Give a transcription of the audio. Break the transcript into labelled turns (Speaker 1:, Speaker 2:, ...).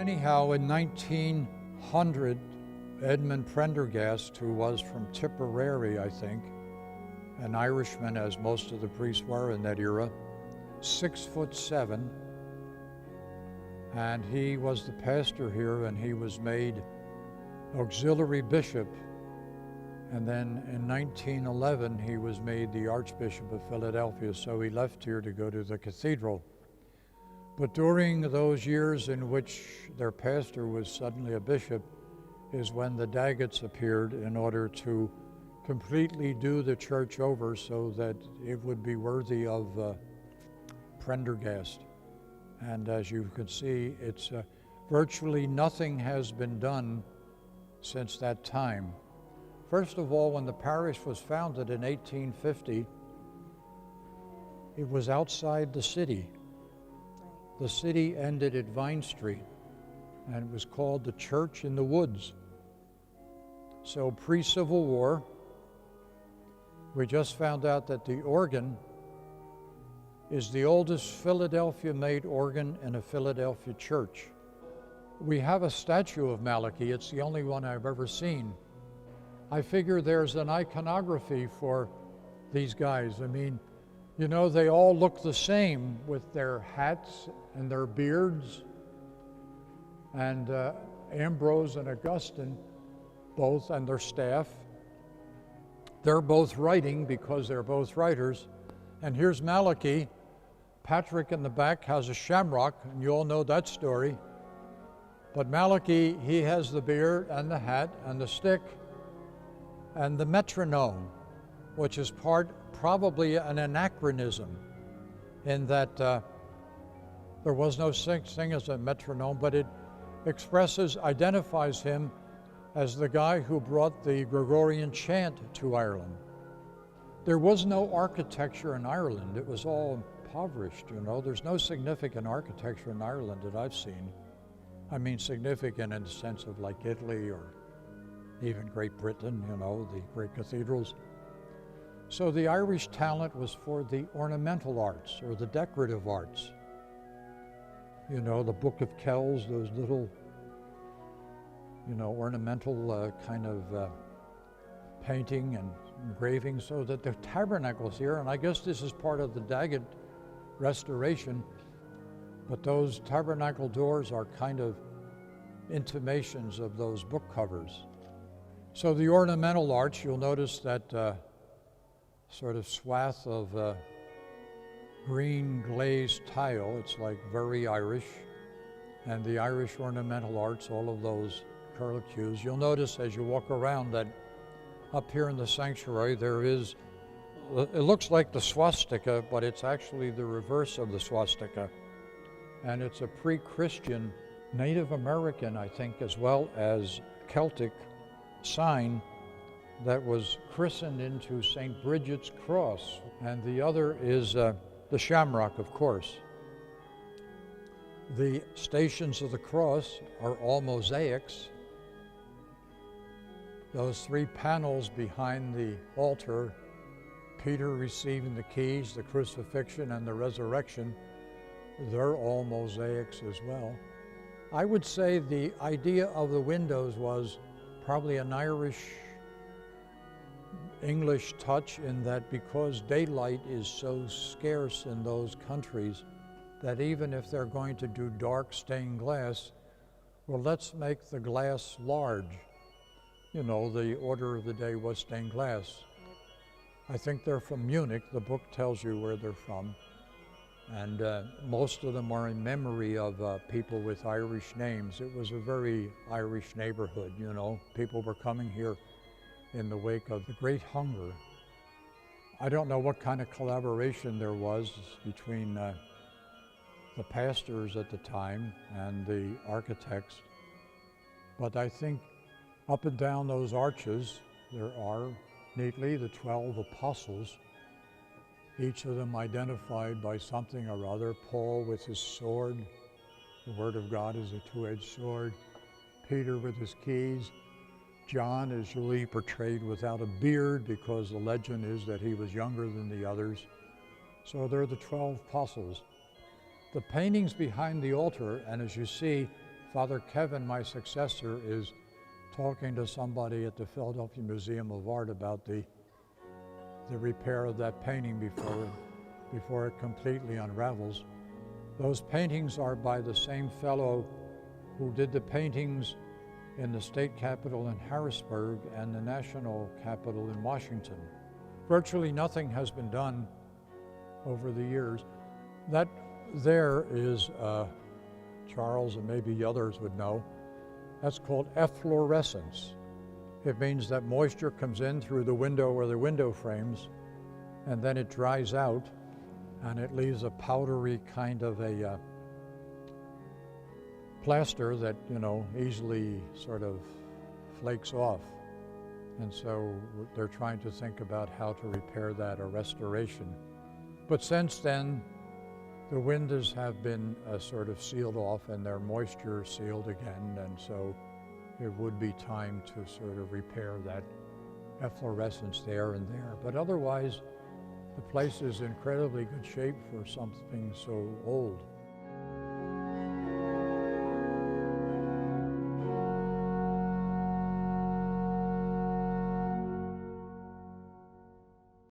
Speaker 1: Anyhow, in 1900, Edmund Prendergast, who was from Tipperary, I think, an Irishman, as most of the priests were in that era, 6'7", and he was the pastor here, and he was made auxiliary bishop. And then in 1911, he was made the Archbishop of Philadelphia, so he left here to go to the cathedral. But during those years in which their pastor was suddenly a bishop is when the Daggetts appeared in order to completely do the church over so that it would be worthy of Prendergast. And as you can see, it's virtually nothing has been done since that time. First of all, when the parish was founded in 1850, it was outside the city. The city ended at Vine Street, and it was called the Church in the Woods. So pre-Civil War, we just found out that the organ is the oldest Philadelphia-made organ in a Philadelphia church. We have a statue of Malachy. It's the only one I've ever seen. I figure there's an iconography for these guys. I mean, you know, they all look the same with their hats and their beards. And Ambrose and Augustine, both, and their staff, they're both writing because they're both writers. And here's Malachy. Patrick in the back has a shamrock, and you all know that story. But Malachy, he has the beard and the hat and the stick and the metronome, which is probably an anachronism in that there was no such thing as a metronome, but it identifies him as the guy who brought the Gregorian chant to Ireland. There was no architecture in Ireland. It was all impoverished, you know. There's no significant architecture in Ireland that I've seen. I mean significant in the sense of like Italy or even Great Britain, you know, the great cathedrals. So the Irish talent was for the ornamental arts or the decorative arts. You know, the Book of Kells, those little, you know, ornamental kind of painting and engraving, so that the tabernacle's here, and I guess this is part of the Daggett restoration, but those tabernacle doors are kind of intimations of those book covers. So the ornamental arts, you'll notice that sort of swath of green glazed tile. It's like very Irish. And the Irish ornamental arts, all of those curlicues. You'll notice as you walk around that up here in the sanctuary there is, it looks like the swastika, but it's actually the reverse of the swastika. And it's a pre-Christian, Native American, I think, as well as Celtic sign that was christened into St. Bridget's Cross. And the other is the shamrock, of course. The Stations of the Cross are all mosaics. Those three panels behind the altar, Peter receiving the keys, the crucifixion, and the resurrection, they're all mosaics as well. I would say the idea of the windows was probably an Irish-English touch, in that because daylight is so scarce in those countries, that even if they're going to do dark stained glass, well, let's make the glass large. You know, the order of the day was stained glass. I think they're from Munich. The book tells you where they're from. And most of them are in memory of people with Irish names. It was a very Irish neighborhood, you know. People were coming here in the wake of the Great Hunger. I don't know what kind of collaboration there was between the pastors at the time and the architects, but I think up and down those arches there are neatly the 12 apostles, each of them identified by something or other. Paul with his sword, the Word of God is a two-edged sword. Peter with his keys. John is usually portrayed without a beard because the legend is that he was younger than the others. So they're the 12 apostles. The paintings behind the altar, and as you see, Father Kevin, my successor, is talking to somebody at the Philadelphia Museum of Art about the repair of that painting before it completely unravels. Those paintings are by the same fellow who did the paintings in the state capitol in Harrisburg and the national capitol in Washington. Virtually nothing has been done over the years. That there is, Charles and maybe others would know, that's called efflorescence. It means that moisture comes in through the window or the window frames, and then it dries out, and it leaves a powdery kind of a plaster that, easily sort of flakes off. And so they're trying to think about how to repair that, or restoration. But since then, the windows have been sort of sealed off and they're moisture sealed again, and so it would be time to sort of repair that efflorescence there and there. But otherwise, the place is in incredibly good shape for something so old.